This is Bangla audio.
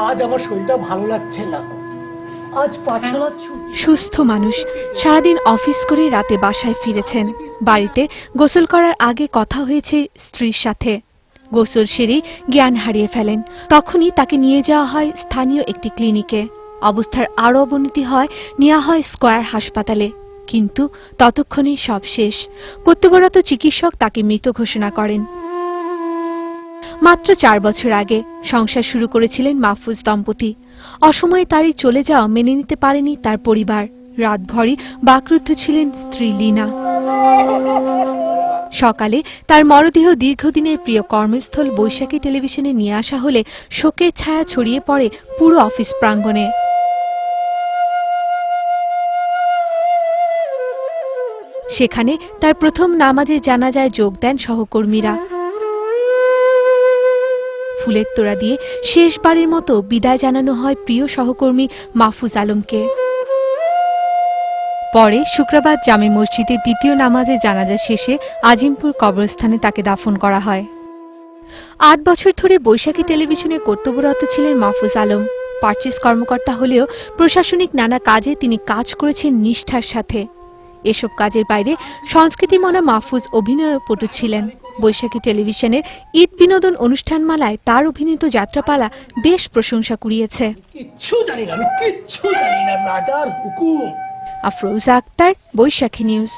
আজ আমার শরীরটা ভালো লাগছে না। আজ পাঠশালা ছুটি। সুস্থ মানুষ সারাদিন অফিস করে রাতে বাসায় ফিরেছেন। বাড়িতে গোসল করার আগে কথা হয়েছে স্ত্রীর সাথে। গোসল সেরে জ্ঞান হারিয়ে ফেলেন। তখনই তাকে নিয়ে যাওয়া হয় স্থানীয় একটি ক্লিনিকে। অবস্থার আরও অবনতি হয়, নেওয়া হয় স্কয়ার হাসপাতালে। কিন্তু ততক্ষণে সব শেষ। কর্তব্যরত চিকিৎসক তাকে মৃত ঘোষণা করেন। মাত্র 4 বছর আগে সংসার শুরু করেছিলেন মাহফুজ দম্পতি। অসময়ে তারই চলে যাওয়া মেনে নিতে পারেনি তার পরিবার। রাতভরই বাকরুদ্ধ ছিলেন স্ত্রী লীনা। সকালে তার মরদেহ দীর্ঘদিনের প্রিয় কর্মস্থল বৈশাখী টেলিভিশনে নিয়ে আসা হলে শোকের ছায়া ছড়িয়ে পড়ে পুরো অফিস প্রাঙ্গণে। সেখানে তার প্রথম নামাজে জানাজায় যোগ দেন সহকর্মীরা। ফুলের তোড়া দিয়ে শেষবারের মতো বিদায় জানানো হয় প্রিয় সহকর্মী মাহফুজ আলমকে। পরে শুক্রবার জামে মসজিদে দ্বিতীয় নামাজে জানাজা শেষে আজিমপুর কবরস্থানে তাকে দাফন করা হয়। 8 বছর ধরে বৈশাখী টেলিভিশনে কর্তব্যরত ছিলেন মাহফুজ আলম। পারচেজ কর্মকর্তা হলেও প্রশাসনিক নানা কাজে তিনি কাজ করেছেন নিষ্ঠার সাথে। এসব কাজের বাইরে সংস্কৃতিমনা মাহফুজ অভিনয় পটু ছিলেন। বৈশাখী টেলিভিশনের ঈদ বিনোদন অনুষ্ঠানমালায় তার অভিনীত যাত্রাপালা বেশ প্রশংসা কুড়িয়েছে। কিচ্ছু জানি না, আমি কিচ্ছু জানি না, রাজার হুকুম। আফরোজা আক্তার, বৈশাখী নিউজ।